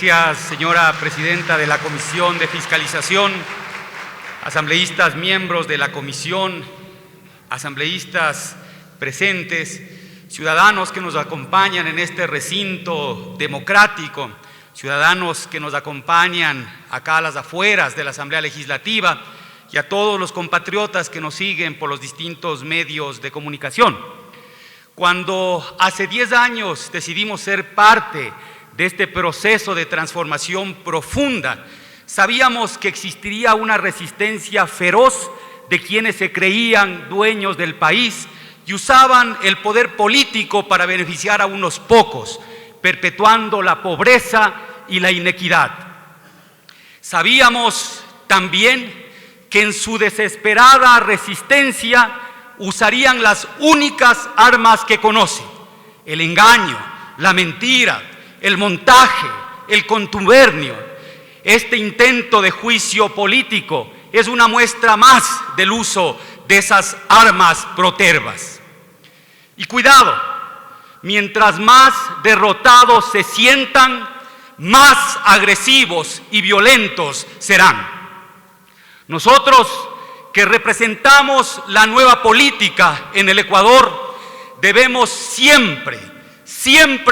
Gracias, señora presidenta de la Comisión de Fiscalización, asambleístas miembros de la comisión, asambleístas presentes, ciudadanos que nos acompañan en este recinto democrático, ciudadanos que nos acompañan acá a las afueras de la Asamblea Legislativa y a todos los compatriotas que nos siguen por los distintos medios de comunicación. Cuando hace 10 años decidimos ser parte de este proceso de transformación profunda, sabíamos que existiría una resistencia feroz de quienes se creían dueños del país y usaban el poder político para beneficiar a unos pocos, perpetuando la pobreza y la inequidad. Sabíamos también que en su desesperada resistencia usarían las únicas armas que conocen: el engaño, la mentira, el montaje, el contubernio. Este intento de juicio político es una muestra más del uso de esas armas protervas. Y cuidado, mientras más derrotados se sientan, más agresivos y violentos serán. Nosotros, que representamos la nueva política en el Ecuador, debemos siempre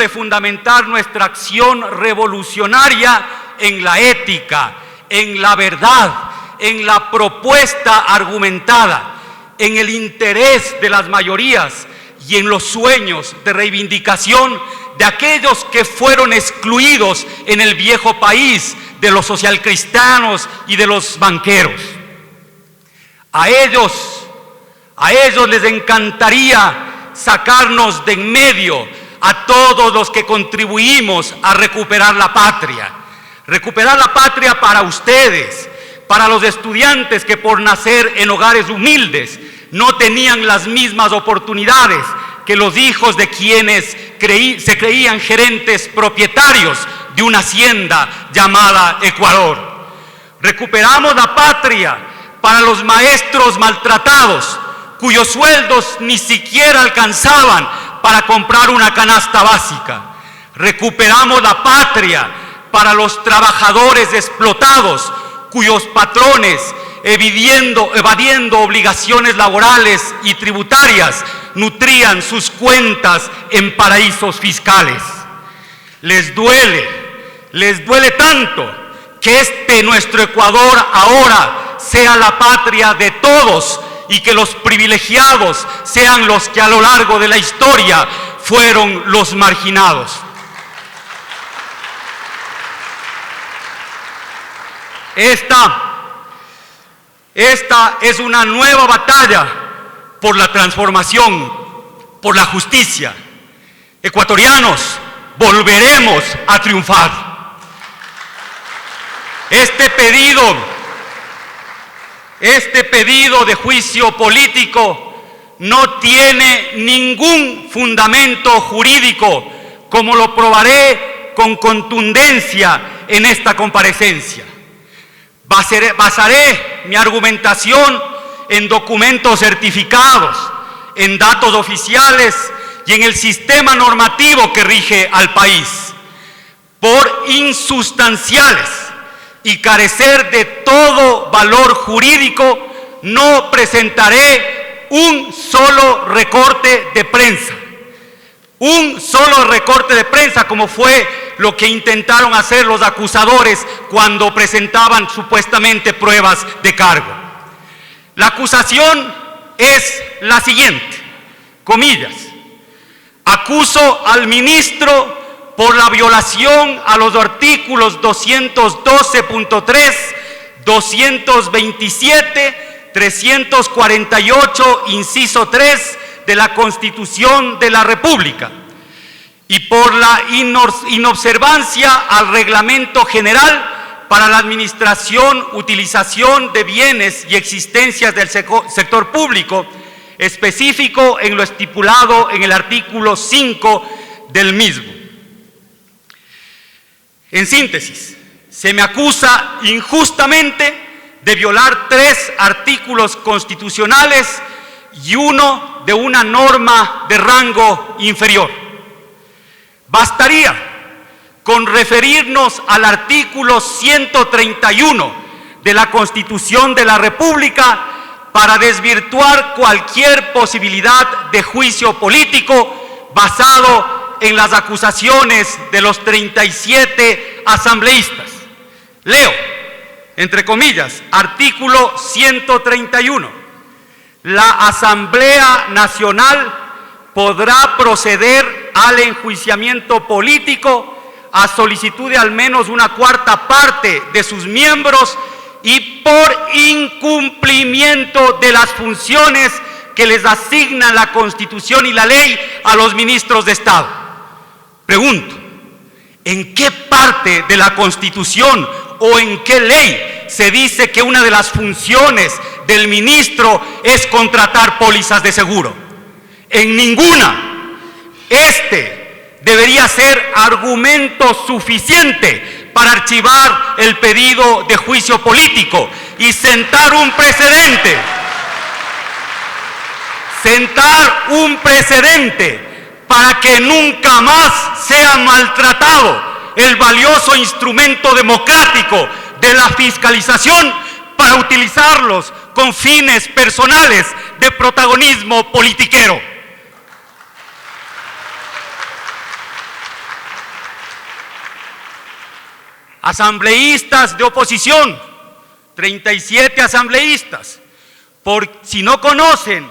fundamentar nuestra acción revolucionaria en la ética, en la verdad, en la propuesta argumentada, en el interés de las mayorías y en los sueños de reivindicación de aquellos que fueron excluidos en el viejo país de los socialcristianos y de los banqueros. A ellos les encantaría sacarnos de en medio a todos los que contribuimos a recuperar la patria. Recuperar la patria para ustedes, para los estudiantes que por nacer en hogares humildes no tenían las mismas oportunidades que los hijos de quienes se creían gerentes propietarios de una hacienda llamada Ecuador. Recuperamos la patria para los maestros maltratados, cuyos sueldos ni siquiera alcanzaban para comprar una canasta básica. Recuperamos la patria para los trabajadores explotados, cuyos patrones, evadiendo obligaciones laborales y tributarias, nutrían sus cuentas en paraísos fiscales. Les duele tanto que nuestro Ecuador ahora sea la patria de todos y que los privilegiados sean los que a lo largo de la historia fueron los marginados. Esta es una nueva batalla por la transformación, por la justicia. Ecuatorianos, volveremos a triunfar. Este pedido de juicio político no tiene ningún fundamento jurídico, como lo probaré con contundencia en esta comparecencia. Basaré mi argumentación en documentos certificados, en datos oficiales y en el sistema normativo que rige al país. Por insustanciales y carecer de todo valor jurídico, no presentaré un solo recorte de prensa. Un solo recorte de prensa, como fue lo que intentaron hacer los acusadores cuando presentaban supuestamente pruebas de cargo. La acusación es la siguiente, comillas: acuso al ministro por la violación a los artículos 212.3, 227, 348, inciso 3 de la Constitución de la República, y por la inobservancia al Reglamento General para la Administración, Utilización de Bienes y Existencias del Sector Público, específico en lo estipulado en el artículo 5 del mismo. En síntesis, se me acusa injustamente de violar 3 artículos constitucionales y uno de una norma de rango inferior. Bastaría con referirnos al artículo 131 de la Constitución de la República para desvirtuar cualquier posibilidad de juicio político basado en las acusaciones de los 37 asambleístas. Leo, entre comillas, artículo 131. La Asamblea Nacional podrá proceder al enjuiciamiento político a solicitud de al menos una cuarta parte de sus miembros y por incumplimiento de las funciones que les asignan la Constitución y la ley a los ministros de Estado. Pregunto, ¿en qué parte de la Constitución o en qué ley se dice que una de las funciones del ministro es contratar pólizas de seguro? En ninguna. Este debería ser argumento suficiente para archivar el pedido de juicio político y sentar un precedente. Sentar un precedente para que nunca más sea maltratado el valioso instrumento democrático de la fiscalización para utilizarlos con fines personales de protagonismo politiquero. Asambleístas de oposición, 37 asambleístas, si no conocen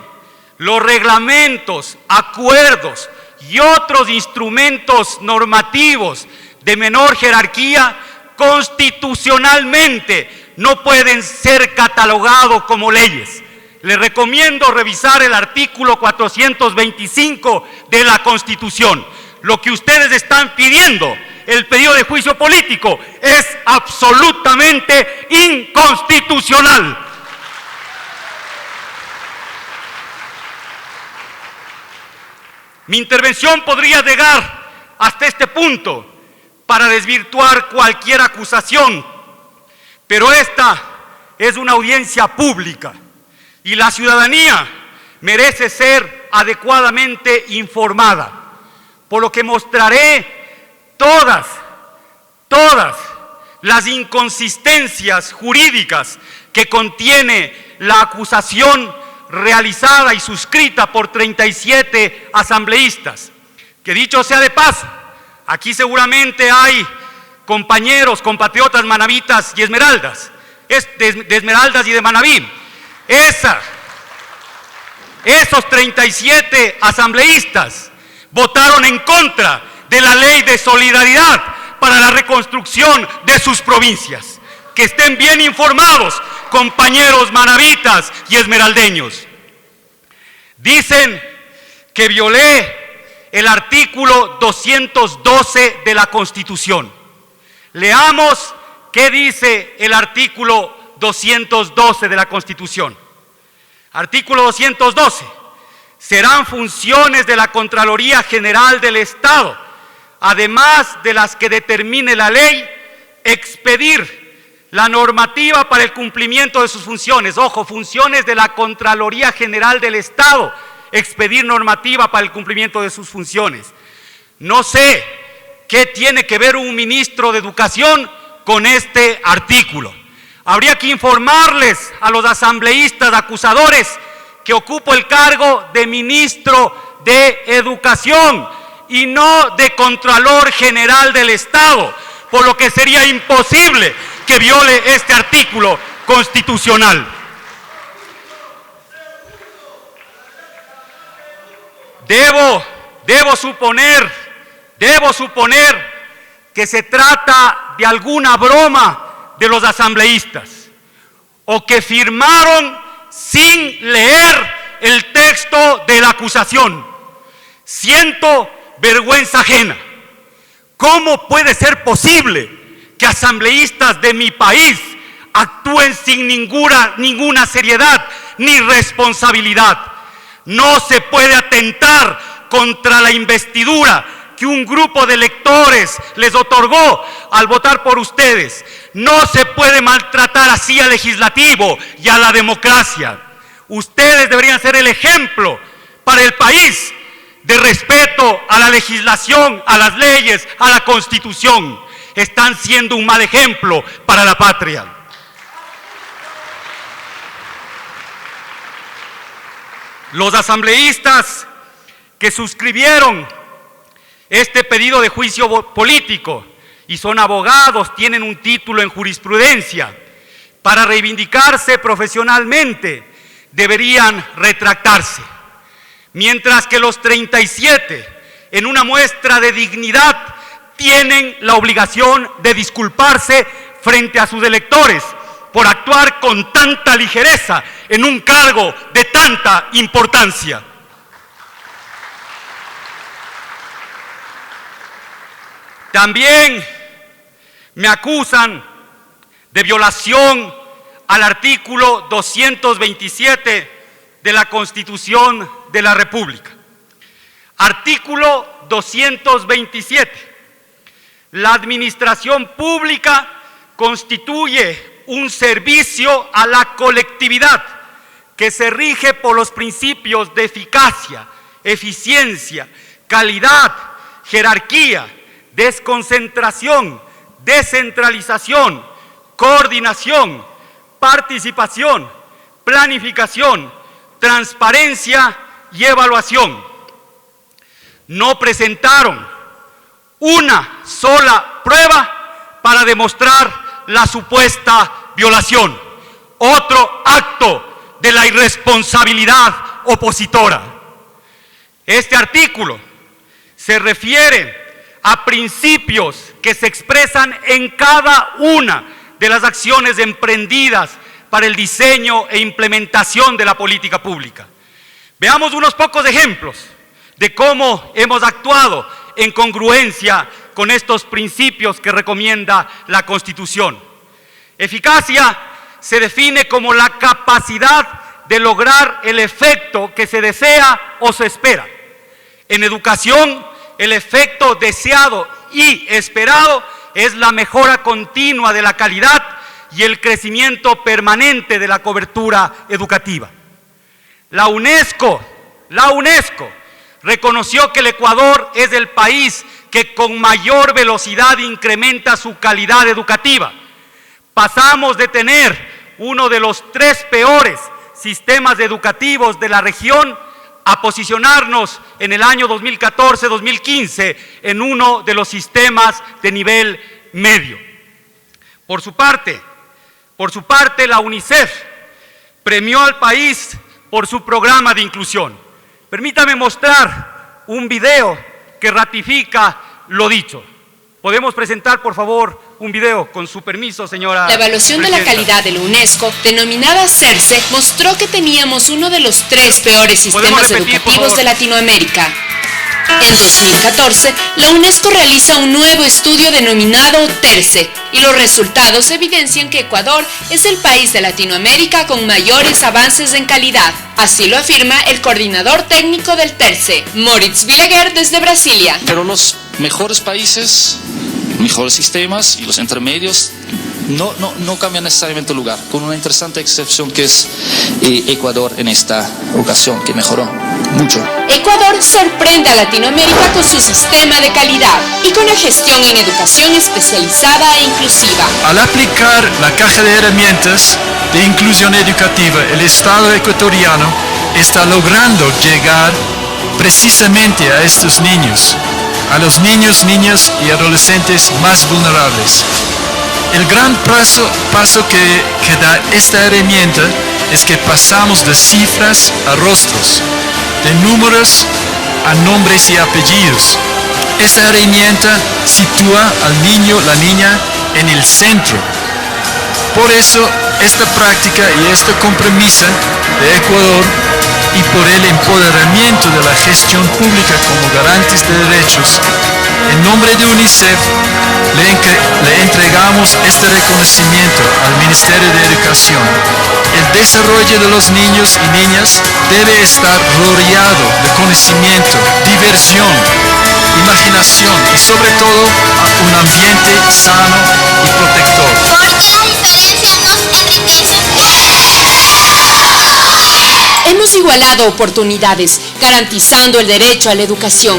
los reglamentos, acuerdos y otros instrumentos normativos de menor jerarquía, constitucionalmente no pueden ser catalogados como leyes. Les recomiendo revisar el artículo 425 de la Constitución. Lo que ustedes están pidiendo, el pedido de juicio político, es absolutamente inconstitucional. Mi intervención podría llegar hasta este punto para desvirtuar cualquier acusación, pero esta es una audiencia pública y la ciudadanía merece ser adecuadamente informada, por lo que mostraré todas las inconsistencias jurídicas que contiene la acusación realizada y suscrita por 37 asambleístas. Que dicho sea de paso, aquí seguramente hay compañeros, compatriotas manavitas y esmeraldas, de Esmeraldas y de Manaví. Esos 37 asambleístas votaron en contra de la ley de solidaridad para la reconstrucción de sus provincias. Que estén bien informados, compañeros manavitas y esmeraldeños. Dicen que violé el artículo 212 de la Constitución. Leamos qué dice el artículo 212 de la Constitución. Artículo 212. Serán funciones de la Contraloría General del Estado, además de las que determine la ley, expedir la normativa para el cumplimiento de sus funciones. Ojo, funciones de la Contraloría General del Estado, expedir normativa para el cumplimiento de sus funciones. No sé qué tiene que ver un ministro de Educación con este artículo. Habría que informarles a los asambleístas acusadores que ocupo el cargo de ministro de Educación y no de Contralor General del Estado, por lo que sería imposible que viole este artículo constitucional. Debo suponer que se trata de alguna broma de los asambleístas o que firmaron sin leer el texto de la acusación. Siento vergüenza ajena. ¿Cómo puede ser posible que asambleístas de mi país actúen sin ninguna seriedad ni responsabilidad? No se puede atentar contra la investidura que un grupo de electores les otorgó al votar por ustedes. No se puede maltratar así al legislativo y a la democracia. Ustedes deberían ser el ejemplo para el país de respeto a la legislación, a las leyes, a la Constitución. Están siendo un mal ejemplo para la patria. Los asambleístas que suscribieron este pedido de juicio político y son abogados, tienen un título en jurisprudencia, para reivindicarse profesionalmente deberían retractarse, mientras que los 37, en una muestra de dignidad, tienen la obligación de disculparse frente a sus electores por actuar con tanta ligereza en un cargo de tanta importancia. También me acusan de violación al artículo 227 de la Constitución de la República. Artículo 227. La administración pública constituye un servicio a la colectividad que se rige por los principios de eficacia, eficiencia, calidad, jerarquía, desconcentración, descentralización, coordinación, participación, planificación, transparencia y evaluación. No presentaron una sola prueba para demostrar la supuesta violación. Otro acto de la irresponsabilidad opositora. Este artículo se refiere a principios que se expresan en cada una de las acciones emprendidas para el diseño e implementación de la política pública. Veamos unos pocos ejemplos de cómo hemos actuado en congruencia con estos principios que recomienda la Constitución. Eficacia se define como la capacidad de lograr el efecto que se desea o se espera. En educación, el efecto deseado y esperado es la mejora continua de la calidad y el crecimiento permanente de la cobertura educativa. La UNESCO reconoció que el Ecuador es el país que con mayor velocidad incrementa su calidad educativa. Pasamos de tener uno de los 3 peores sistemas educativos de la región a posicionarnos en el año 2014-2015 en uno de los sistemas de nivel medio. Por su parte, la UNICEF premió al país por su programa de inclusión. Permítame mostrar un video que ratifica lo dicho. ¿Podemos presentar, por favor, un video? Con su permiso, señora. La evaluación de la calidad de la UNESCO, denominada CERCE, mostró que teníamos uno de los 3 peores sistemas educativos de Latinoamérica. En 2014, la UNESCO realiza un nuevo estudio denominado TERCE, y los resultados evidencian que Ecuador es el país de Latinoamérica con mayores avances en calidad. Así lo afirma el coordinador técnico del TERCE, Moritz Villaguer, desde Brasilia. Pero los mejores países, mejores sistemas y los intermedios no cambian necesariamente el lugar, con una interesante excepción que es Ecuador en esta ocasión, que mejoró mucho. Ecuador sorprende a Latinoamérica con su sistema de calidad y con la gestión en educación especializada e inclusiva. Al aplicar la caja de herramientas de inclusión educativa, el Estado ecuatoriano está logrando llegar precisamente a estos niños, a los niños, niñas y adolescentes más vulnerables. El gran paso que da esta herramienta es que pasamos de cifras a rostros, de números a nombres y apellidos. Esta herramienta sitúa al niño, la niña, en el centro. Por eso, esta práctica y este compromiso de Ecuador y por el empoderamiento de la gestión pública como garantes de derechos, en nombre de UNICEF, le entregamos este reconocimiento al Ministerio de Educación. El desarrollo de los niños y niñas debe estar rodeado de conocimiento, diversión, imaginación y sobre todo un ambiente sano y protector. Porque la diferencia nos enriquece. Hemos hemos igualado oportunidades, garantizando el derecho a la educación.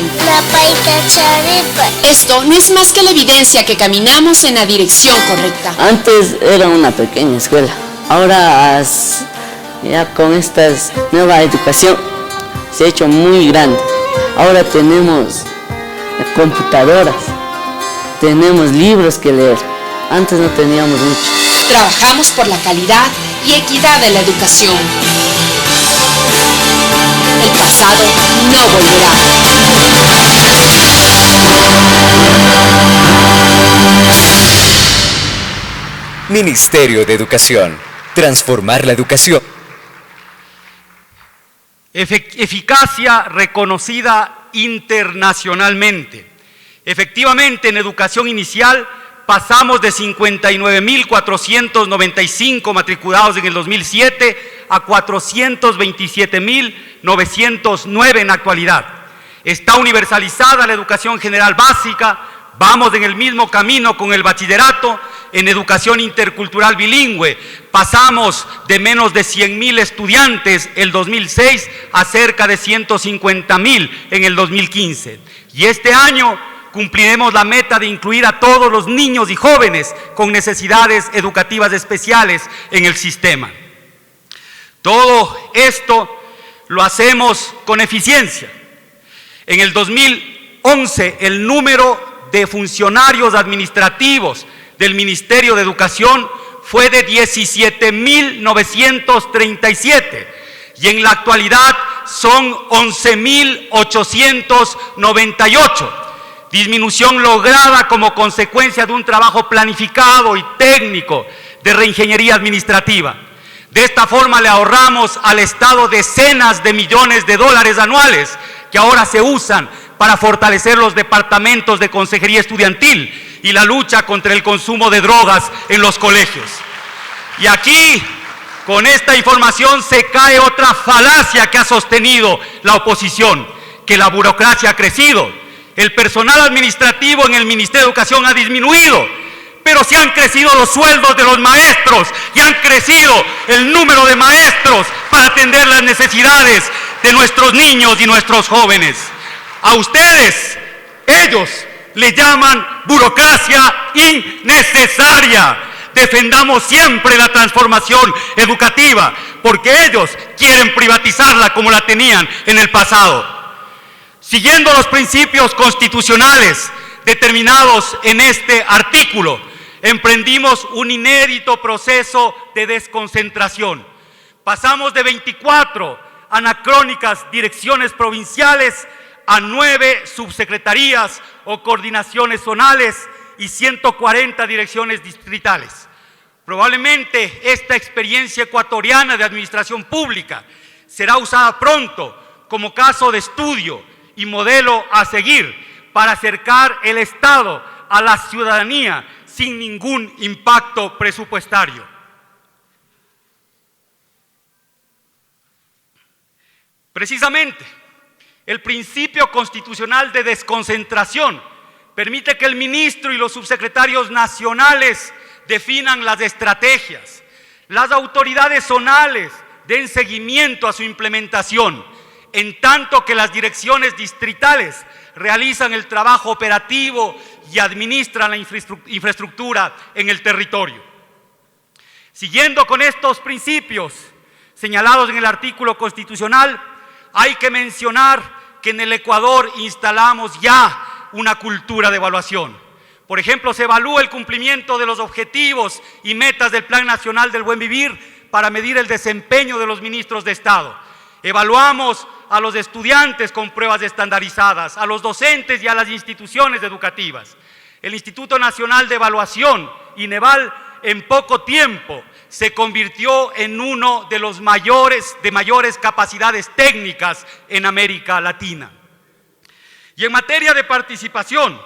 Esto no es más que la evidencia que caminamos en la dirección correcta. Antes era una pequeña escuela, ahora ya con esta nueva educación se ha hecho muy grande. Ahora tenemos computadoras, tenemos libros que leer, antes no teníamos mucho. Trabajamos por la calidad y equidad de la educación. El pasado no volverá. Ministerio de Educación. Transformar la educación. Eficacia reconocida internacionalmente. Efectivamente, en educación inicial pasamos de 59.495 matriculados en el 2007 a 427.909 en la actualidad. Está universalizada la educación general básica, vamos en el mismo camino con el bachillerato. En educación intercultural bilingüe pasamos de menos de 100.000 estudiantes el 2006 a cerca de 150.000 en el 2015. Y este año cumpliremos la meta de incluir a todos los niños y jóvenes con necesidades educativas especiales en el sistema. Todo esto lo hacemos con eficiencia. En el 2011, el número de funcionarios administrativos del Ministerio de Educación fue de 17.937 y en la actualidad son 11.898. Disminución lograda como consecuencia de un trabajo planificado y técnico de reingeniería administrativa. De esta forma le ahorramos al Estado decenas de millones de dólares anuales que ahora se usan para fortalecer los departamentos de consejería estudiantil y la lucha contra el consumo de drogas en los colegios. Y aquí, con esta información, se cae otra falacia que ha sostenido la oposición, que la burocracia ha crecido. El personal administrativo en el Ministerio de Educación ha disminuido, pero sí han crecido los sueldos de los maestros y han crecido el número de maestros para atender las necesidades de nuestros niños y nuestros jóvenes. A ustedes, ellos le llaman burocracia innecesaria. Defendamos siempre la transformación educativa, porque ellos quieren privatizarla como la tenían en el pasado. Siguiendo los principios constitucionales determinados en este artículo, emprendimos un inédito proceso de desconcentración. Pasamos de 24 anacrónicas direcciones provinciales a 9 subsecretarías o coordinaciones zonales y 140 direcciones distritales. Probablemente esta experiencia ecuatoriana de administración pública será usada pronto como caso de estudio y modelo a seguir para acercar el Estado a la ciudadanía sin ningún impacto presupuestario. Precisamente, el principio constitucional de desconcentración permite que el ministro y los subsecretarios nacionales definan las estrategias. Las autoridades zonales den seguimiento a su implementación, en tanto que las direcciones distritales realizan el trabajo operativo y administran la infraestructura en el territorio. Siguiendo con estos principios señalados en el artículo constitucional, hay que mencionar que en el Ecuador instalamos ya una cultura de evaluación. Por ejemplo, se evalúa el cumplimiento de los objetivos y metas del Plan Nacional del Buen Vivir para medir el desempeño de los ministros de Estado. Evaluamos a los estudiantes con pruebas estandarizadas, a los docentes y a las instituciones educativas. El Instituto Nacional de Evaluación, INEVAL, en poco tiempo se convirtió en uno de los mayores capacidades técnicas en América Latina. Y en materia de participación,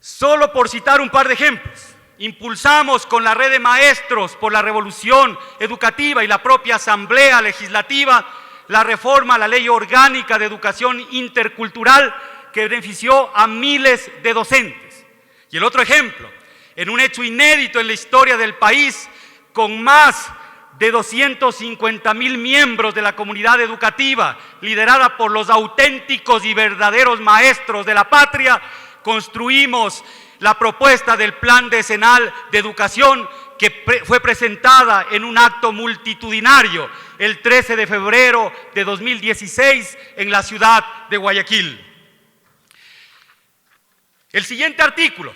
solo por citar un par de ejemplos, impulsamos con la Red de Maestros por la Revolución Educativa y la propia Asamblea Legislativa la reforma a la Ley Orgánica de Educación Intercultural que benefició a miles de docentes. Y el otro ejemplo, en un hecho inédito en la historia del país, con más de 250,000 miembros de la comunidad educativa, liderada por los auténticos y verdaderos maestros de la patria, construimos la propuesta del Plan Decenal de Educación que fue presentada en un acto multitudinario el 13 de febrero de 2016 en la ciudad de Guayaquil. El siguiente artículo,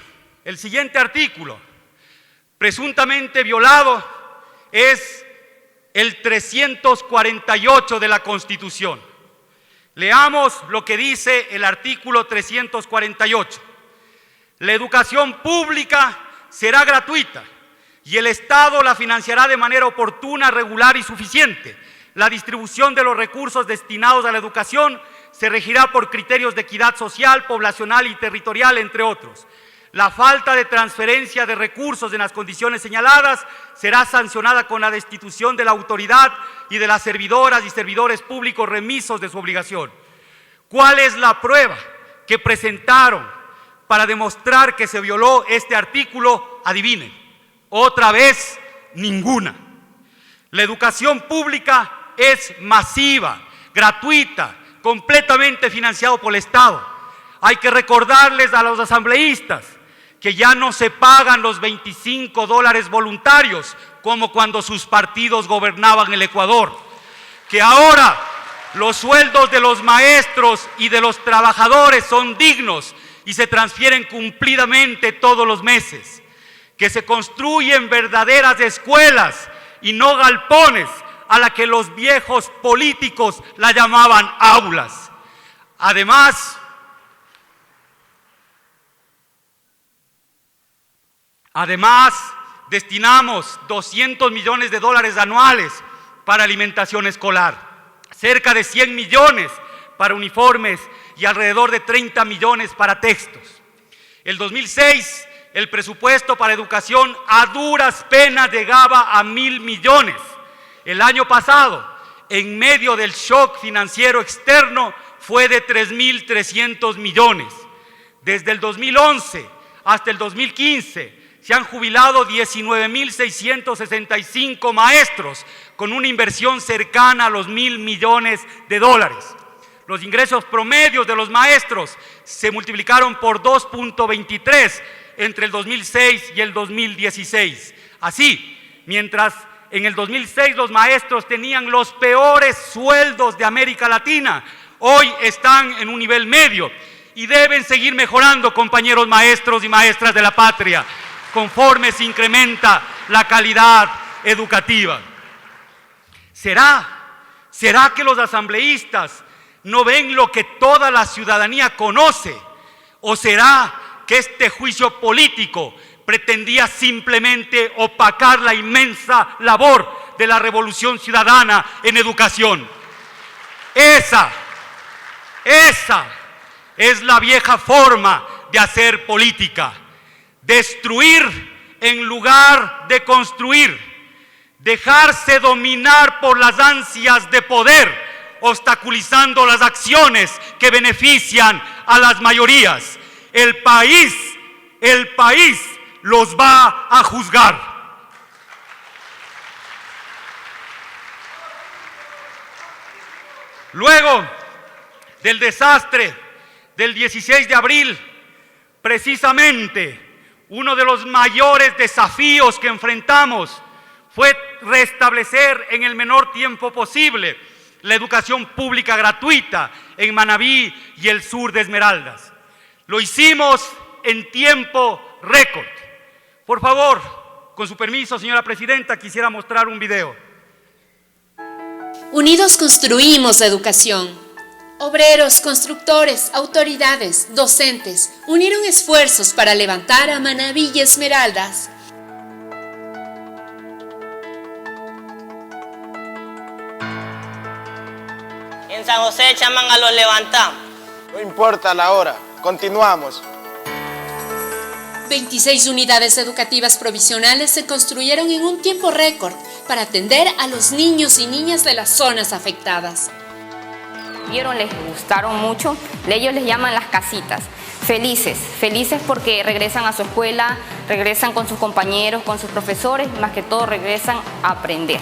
presuntamente violado, es el 348 de la Constitución. Leamos lo que dice el artículo 348. La educación pública será gratuita y el Estado la financiará de manera oportuna, regular y suficiente. La distribución de los recursos destinados a la educación se regirá por criterios de equidad social, poblacional y territorial, entre otros. La falta de transferencia de recursos en las condiciones señaladas será sancionada con la destitución de la autoridad y de las servidoras y servidores públicos remisos de su obligación. ¿Cuál es la prueba que presentaron para demostrar que se violó este artículo? Adivinen, otra vez, ninguna. La educación pública es masiva, gratuita, completamente financiado por el Estado. Hay que recordarles a los asambleístas que ya no se pagan los $25 voluntarios como cuando sus partidos gobernaban el Ecuador, que ahora los sueldos de los maestros y de los trabajadores son dignos y se transfieren cumplidamente todos los meses, que se construyen verdaderas escuelas y no galpones a la que los viejos políticos la llamaban aulas. Además, destinamos $200 millones anuales para alimentación escolar, cerca de 100 millones para uniformes y alrededor de 30 millones para textos. El 2006, el presupuesto para educación a duras penas llegaba a 1.000 millones. El año pasado, en medio del shock financiero externo, fue de 3.300 millones. Desde el 2011 hasta el 2015, se han jubilado 19.665 maestros, con una inversión cercana a los $1.000 millones. Los ingresos promedios de los maestros se multiplicaron por 2.23 entre el 2006 y el 2016. Así, mientras en el 2006 los maestros tenían los peores sueldos de América Latina, hoy están en un nivel medio y deben seguir mejorando, compañeros maestros y maestras de la patria, conforme se incrementa la calidad educativa. ¿Será que los asambleístas no ven lo que toda la ciudadanía conoce? ¿O será que este juicio político pretendía simplemente opacar la inmensa labor de la revolución ciudadana en educación? Esa es la vieja forma de hacer política. Destruir en lugar de construir, dejarse dominar por las ansias de poder, obstaculizando las acciones que benefician a las mayorías. El país los va a juzgar. Luego del desastre del 16 de abril, precisamente, uno de los mayores desafíos que enfrentamos fue restablecer en el menor tiempo posible la educación pública gratuita en Manabí y el sur de Esmeraldas. Lo hicimos en tiempo récord. Por favor, con su permiso, señora presidenta, quisiera mostrar un video. Unidos construimos la educación. Obreros, constructores, autoridades, docentes unieron esfuerzos para levantar a Manabí y Esmeraldas. En San José de Chamanga los levantamos. No importa la hora, continuamos. 26 unidades educativas provisionales se construyeron en un tiempo récord para atender a los niños y niñas de las zonas afectadas. Les gustaron mucho, ellos les llaman las casitas. Felices porque regresan a su escuela, regresan con sus compañeros, con sus profesores, más que todo regresan a aprender.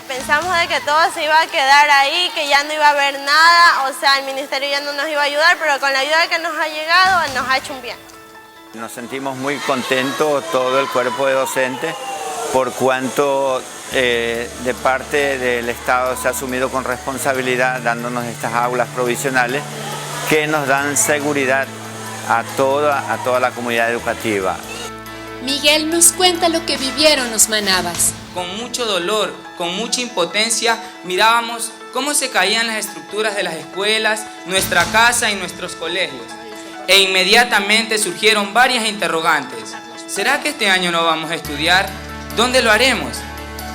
Pensamos de que todo se iba a quedar ahí, que ya no iba a haber nada, o sea, el ministerio ya no nos iba a ayudar, pero con la ayuda que nos ha llegado nos ha hecho un bien. Nos sentimos muy contentos todo el cuerpo de docentes por cuanto de parte del Estado se ha asumido con responsabilidad dándonos estas aulas provisionales que nos dan seguridad a toda la comunidad educativa. Miguel nos cuenta lo que vivieron los manabas. Con mucho dolor, con mucha impotencia, mirábamos cómo se caían las estructuras de las escuelas, nuestra casa y nuestros colegios. E inmediatamente surgieron varias interrogantes. ¿Será que este año no vamos a estudiar? ¿Dónde lo haremos?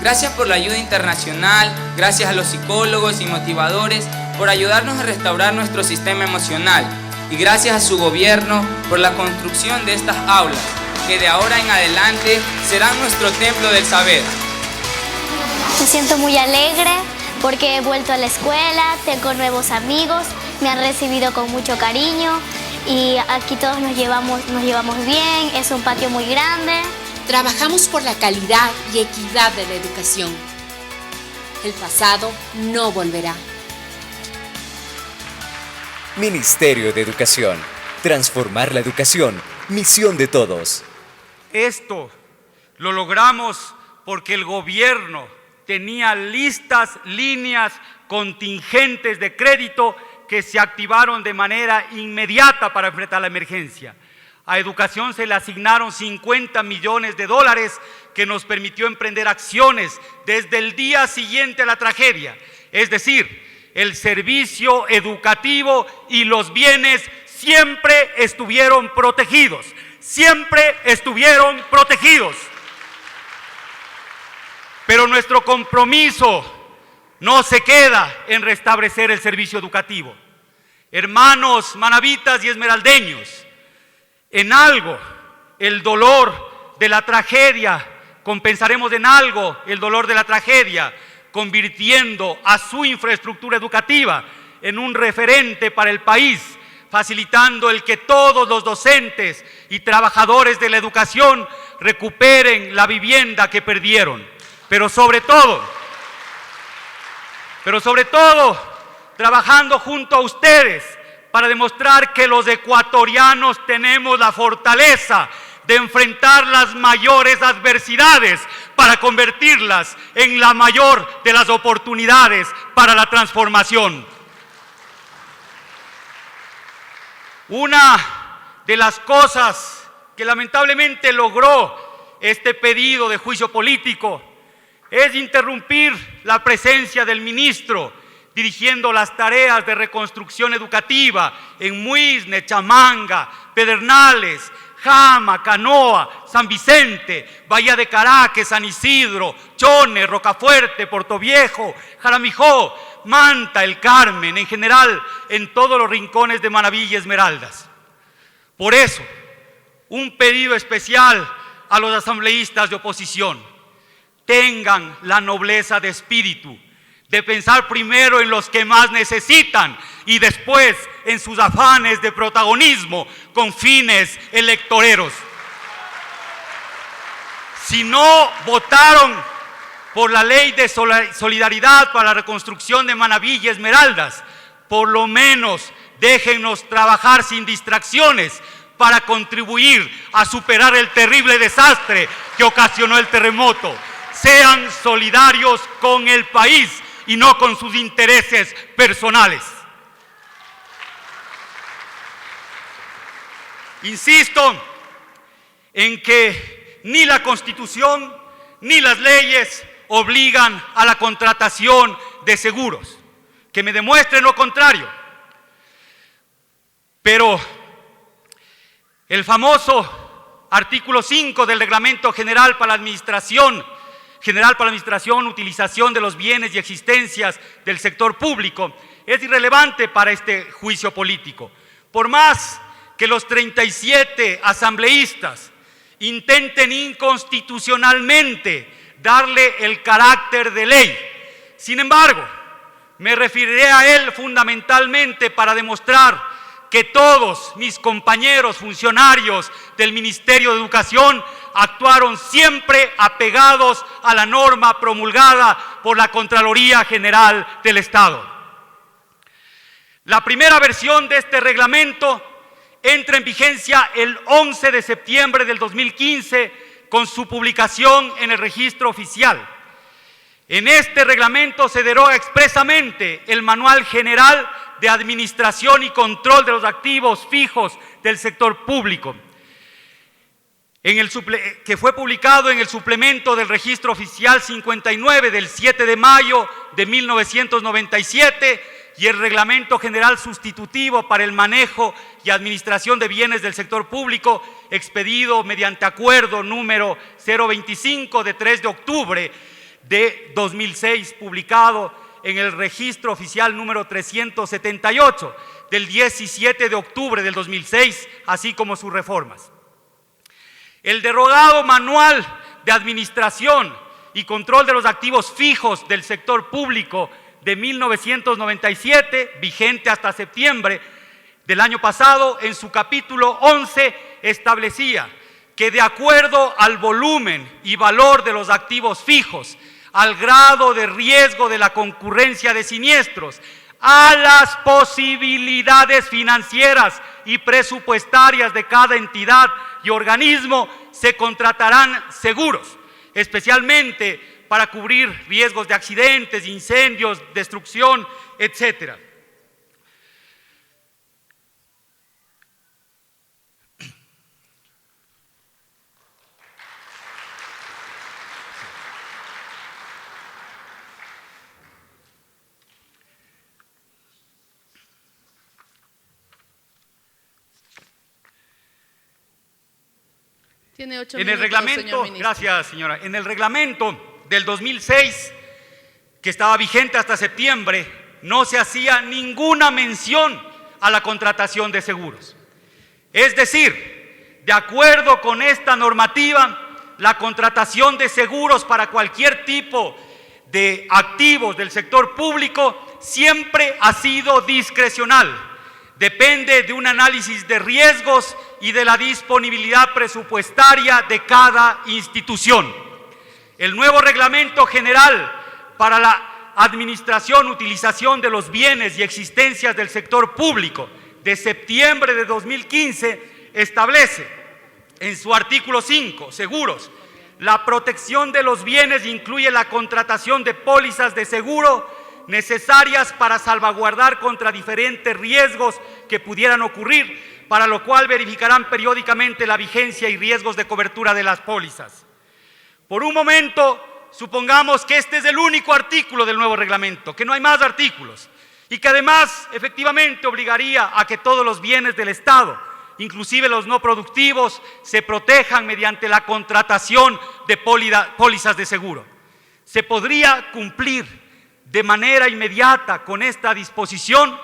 Gracias por la ayuda internacional, gracias a los psicólogos y motivadores por ayudarnos a restaurar nuestro sistema emocional y gracias a su gobierno por la construcción de estas aulas, que de ahora en adelante serán nuestro templo del saber. Me siento muy alegre porque he vuelto a la escuela, tengo nuevos amigos, me han recibido con mucho cariño y aquí todos nos llevamos bien, es un patio muy grande. Trabajamos por la calidad y equidad de la educación. El pasado no volverá. Ministerio de Educación. Transformar la educación. Misión de todos. Esto lo logramos porque el gobierno tenía listas líneas contingentes de crédito que se activaron de manera inmediata para enfrentar la emergencia. A educación se le asignaron $50 millones que nos permitió emprender acciones desde el día siguiente a la tragedia. Es decir, el servicio educativo y los bienes siempre estuvieron protegidos. Siempre estuvieron protegidos. Pero nuestro compromiso no se queda en restablecer el servicio educativo. Hermanos manavitas y esmeraldeños, en algo el dolor de la tragedia, compensaremos en algo el dolor de la tragedia, convirtiendo a su infraestructura educativa en un referente para el país, facilitando el que todos los docentes y trabajadores de la educación recuperen la vivienda que perdieron. Pero sobre todo, trabajando junto a ustedes para demostrar que los ecuatorianos tenemos la fortaleza de enfrentar las mayores adversidades para convertirlas en la mayor de las oportunidades para la transformación. Una de las cosas que lamentablemente logró este pedido de juicio político es interrumpir la presencia del ministro dirigiendo las tareas de reconstrucción educativa en Muisne, Chamanga, Pedernales, Jama, Canoa, San Vicente, Bahía de Caracas, San Isidro, Chone, Rocafuerte, Portoviejo, Jaramijó, Manta, El Carmen, en general en todos los rincones de Manaví y Esmeraldas. Por eso, un pedido especial a los asambleístas de oposición: tengan la nobleza de espíritu de pensar primero en los que más necesitan y después en sus afanes de protagonismo con fines electoreros. Si no votaron por la ley de solidaridad para la reconstrucción de Manaví y Esmeraldas, por lo menos déjennos trabajar sin distracciones para contribuir a superar el terrible desastre que ocasionó el terremoto. Sean solidarios con el país y no con sus intereses personales. Insisto en que ni la Constitución ni las leyes obligan a la contratación de seguros. Que me demuestren lo contrario. Pero el famoso artículo 5 del Reglamento General para la Administración, utilización de los bienes y existencias del sector público, es irrelevante para este juicio político. Por más que los 37 asambleístas intenten inconstitucionalmente darle el carácter de ley. Sin embargo, me referiré a él fundamentalmente para demostrar que todos mis compañeros funcionarios del Ministerio de Educación actuaron siempre apegados a la norma promulgada por la Contraloría General del Estado. La primera versión de este reglamento entra en vigencia el 11 de septiembre del 2015 con su publicación en el registro oficial. En este reglamento se deroga expresamente el Manual General de Administración y Control de los Activos Fijos del Sector Público, que fue publicado en el suplemento del Registro Oficial 59 del 7 de mayo de 1997 y el Reglamento General Sustitutivo para el Manejo y Administración de Bienes del Sector Público, expedido mediante acuerdo número 025 de 3 de octubre de 2006, publicado en el Registro Oficial número 378 del 17 de octubre del 2006, así como sus reformas. El derogado Manual de Administración y Control de los Activos Fijos del Sector Público de 1997, vigente hasta septiembre del año pasado, en su capítulo 11 establecía que de acuerdo al volumen y valor de los activos fijos, al grado de riesgo de la concurrencia de siniestros, a las posibilidades financieras y presupuestarias de cada entidad y organismo, se contratarán seguros, especialmente para cubrir riesgos de accidentes, incendios, destrucción, etc. Tiene 8 en minutos, el reglamento, señor ministro. gracias señora, en el reglamento del 2006, que estaba vigente hasta septiembre, no se hacía ninguna mención a la contratación de seguros. Es decir, de acuerdo con esta normativa, la contratación de seguros para cualquier tipo de activos del sector público siempre ha sido discrecional. Depende de un análisis de riesgos y de la disponibilidad presupuestaria de cada institución. El nuevo Reglamento General para la Administración, Utilización de los Bienes y Existencias del Sector Público de septiembre de 2015 establece en su artículo 5, seguros, la protección de los bienes incluye la contratación de pólizas de seguro necesarias para salvaguardar contra diferentes riesgos que pudieran ocurrir, para lo cual verificarán periódicamente la vigencia y riesgos de cobertura de las pólizas. Por un momento, supongamos que este es el único artículo del nuevo reglamento, que no hay más artículos, y que además efectivamente obligaría a que todos los bienes del Estado, inclusive los no productivos, se protejan mediante la contratación de pólizas de seguro. ¿Se podría cumplir de manera inmediata con esta disposición?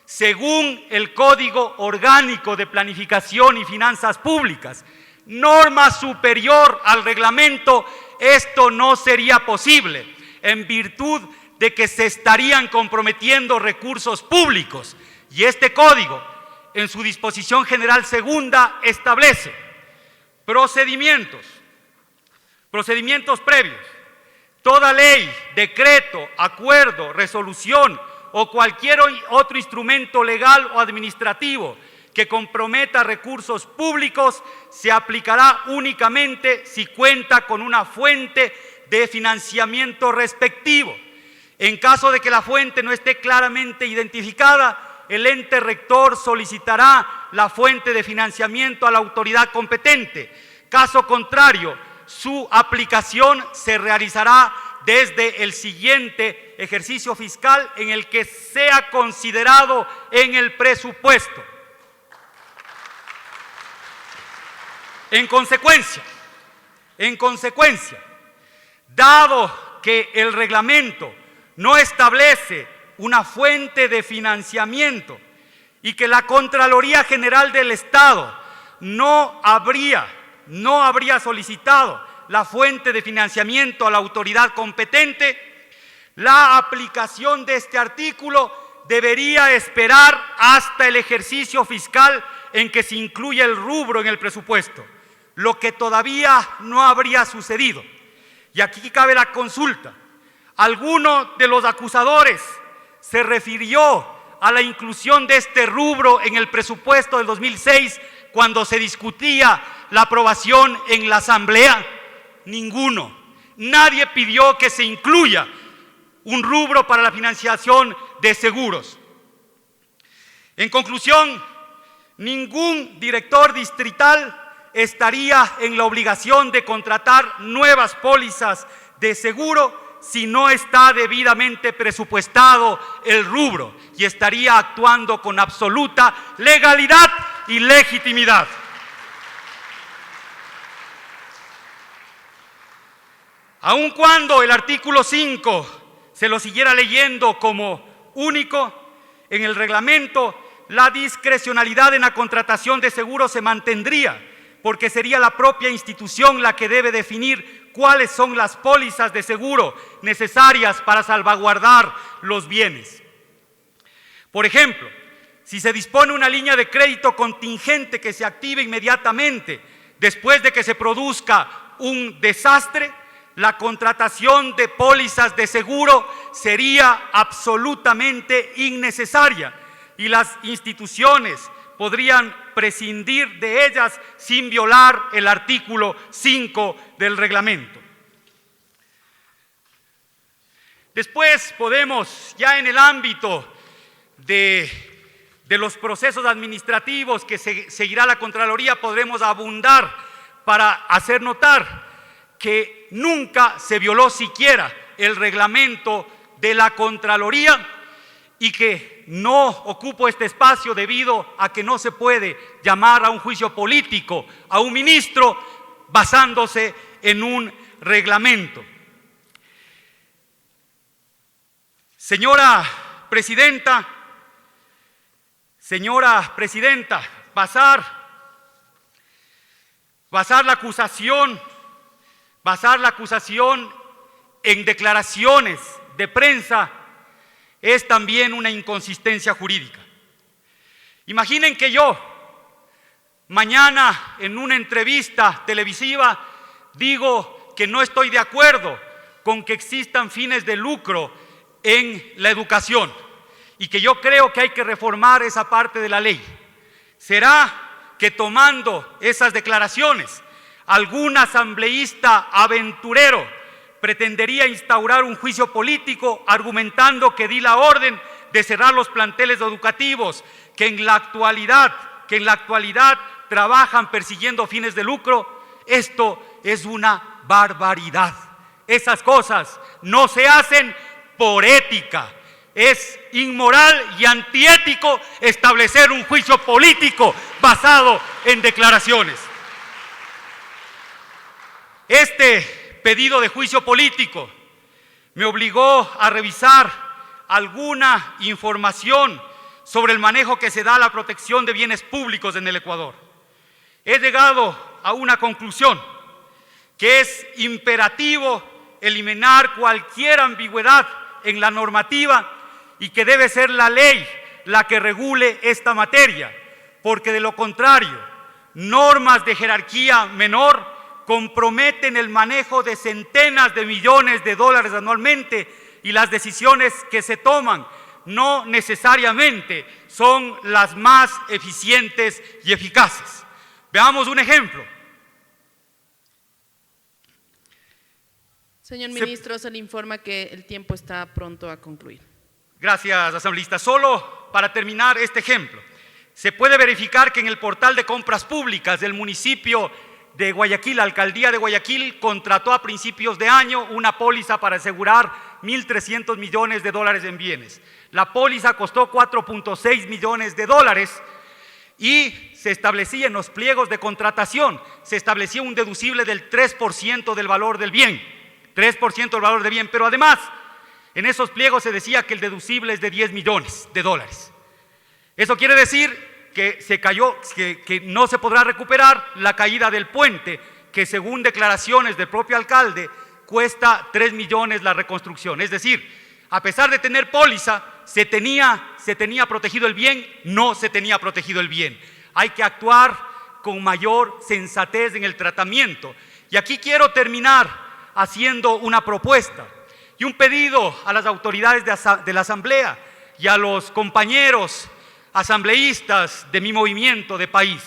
Según el Código Orgánico de Planificación y Finanzas Públicas, norma superior al reglamento, esto no sería posible, en virtud de que se estarían comprometiendo recursos públicos. Y este código, en su disposición general segunda, establece procedimientos previos. Toda ley, decreto, acuerdo, resolución o cualquier otro instrumento legal o administrativo que comprometa recursos públicos se aplicará únicamente si cuenta con una fuente de financiamiento respectivo. En caso de que la fuente no esté claramente identificada, el ente rector solicitará la fuente de financiamiento a la autoridad competente. Caso contrario, su aplicación se realizará desde el siguiente ejercicio fiscal en el que sea considerado en el presupuesto. En consecuencia, dado que el reglamento no establece una fuente de financiamiento y que la Contraloría General del Estado no habría solicitado la fuente de financiamiento a la autoridad competente, la aplicación de este artículo debería esperar hasta el ejercicio fiscal en que se incluya el rubro en el presupuesto. lo que todavía no habría sucedido. Y aquí cabe la consulta. ¿Alguno de los acusadores se refirió a la inclusión de este rubro en el presupuesto del 2006 cuando se discutía la aprobación en la Asamblea? Ninguno. Nadie pidió que se incluya un rubro para la financiación de seguros. En conclusión, ningún director distrital estaría en la obligación de contratar nuevas pólizas de seguro si no está debidamente presupuestado el rubro y estaría actuando con absoluta legalidad y legitimidad. Aun cuando el artículo 5 se lo siguiera leyendo como único, en el reglamento la discrecionalidad en la contratación de seguros se mantendría, porque sería la propia institución la que debe definir cuáles son las pólizas de seguro necesarias para salvaguardar los bienes. Por ejemplo, si se dispone una línea de crédito contingente que se active inmediatamente después de que se produzca un desastre, la contratación de pólizas de seguro sería absolutamente innecesaria y las instituciones podrían prescindir de ellas sin violar el artículo 5 del reglamento. Después podemos, ya en el ámbito de los procesos administrativos que seguirá la Contraloría, podremos abundar para hacer notar que nunca se violó siquiera el reglamento de la Contraloría y que no ocupo este espacio debido a que no se puede llamar a un juicio político a un ministro basándose en un reglamento. Señora Presidenta, basar la acusación en declaraciones de prensa es también una inconsistencia jurídica. Imaginen que yo mañana en una entrevista televisiva digo que no estoy de acuerdo con que existan fines de lucro en la educación y que yo creo que hay que reformar esa parte de la ley. ¿Será que tomando esas declaraciones algún asambleísta aventurero pretendería instaurar un juicio político argumentando que di la orden de cerrar los planteles educativos que en la actualidad trabajan persiguiendo fines de lucro? Esto es una barbaridad. Esas cosas no se hacen por ética. Es inmoral y antiético establecer un juicio político basado en declaraciones. Este pedido de juicio político me obligó a revisar alguna información sobre el manejo que se da a la protección de bienes públicos en el Ecuador. He llegado a una conclusión, que es imperativo eliminar cualquier ambigüedad en la normativa y que debe ser la ley la que regule esta materia, porque de lo contrario, normas de jerarquía menor comprometen el manejo de centenas de millones de dólares anualmente y las decisiones que se toman no necesariamente son las más eficientes y eficaces. Veamos un ejemplo. Señor ministro, se le informa que el tiempo está pronto a concluir. Gracias, asambleísta. Solo para terminar este ejemplo, se puede verificar que en el portal de compras públicas del municipio de Guayaquil, la alcaldía de Guayaquil contrató a principios de año una póliza para asegurar 1.300 millones de dólares en bienes. La póliza costó 4.6 millones de dólares y se establecía en los pliegos de contratación, se establecía un deducible del 3% del valor del bien, 3% del valor del bien, pero además en esos pliegos se decía que el deducible es de 10 millones de dólares. Eso quiere decir que se cayó, que no se podrá recuperar la caída del puente, que según declaraciones del propio alcalde cuesta 3 millones la reconstrucción. Es decir, a pesar de tener póliza, se tenía protegido el bien, no se tenía protegido el bien. Hay que actuar con mayor sensatez en el tratamiento. Y aquí quiero terminar haciendo una propuesta y un pedido a las autoridades de la Asamblea y a los compañeros asambleístas de mi movimiento de país.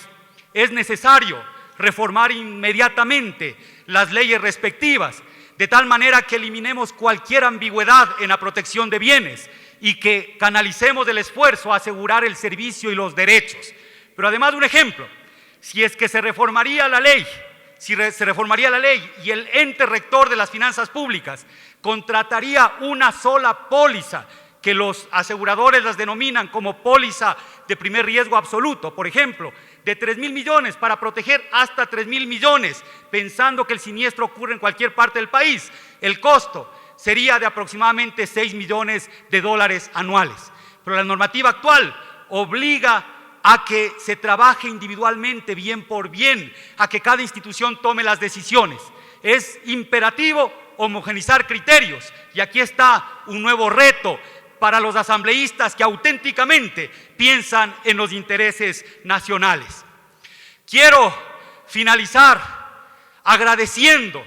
Es necesario reformar inmediatamente las leyes respectivas, de tal manera que eliminemos cualquier ambigüedad en la protección de bienes y que canalicemos el esfuerzo a asegurar el servicio y los derechos. Pero además, un ejemplo, si es que se reformaría la ley y el ente rector de las finanzas públicas contrataría una sola póliza, que los aseguradores las denominan como póliza de primer riesgo absoluto, por ejemplo, de 3.000 millones para proteger hasta 3.000 millones, pensando que el siniestro ocurre en cualquier parte del país. El costo sería de aproximadamente $6 millones anuales. Pero la normativa actual obliga a que se trabaje individualmente, bien por bien, a que cada institución tome las decisiones. Es imperativo homogeneizar criterios, y aquí está un nuevo reto para los asambleístas que auténticamente piensan en los intereses nacionales. Quiero finalizar agradeciendo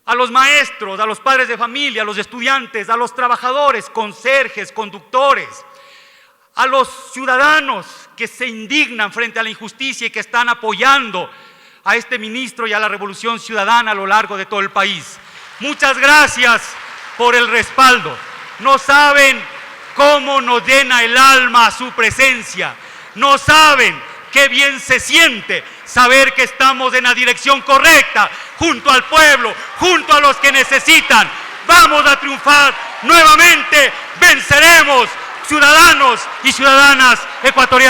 a los maestros, a los padres de familia, a los estudiantes, a los trabajadores, conserjes, conductores, a los ciudadanos que se indignan frente a la injusticia y que están apoyando a este ministro y a la Revolución Ciudadana a lo largo de todo el país. Muchas gracias por el respaldo. No saben cómo nos llena el alma su presencia. No saben qué bien se siente saber que estamos en la dirección correcta, junto al pueblo, junto a los que necesitan. Vamos a triunfar nuevamente. Venceremos, ciudadanos y ciudadanas ecuatorianos.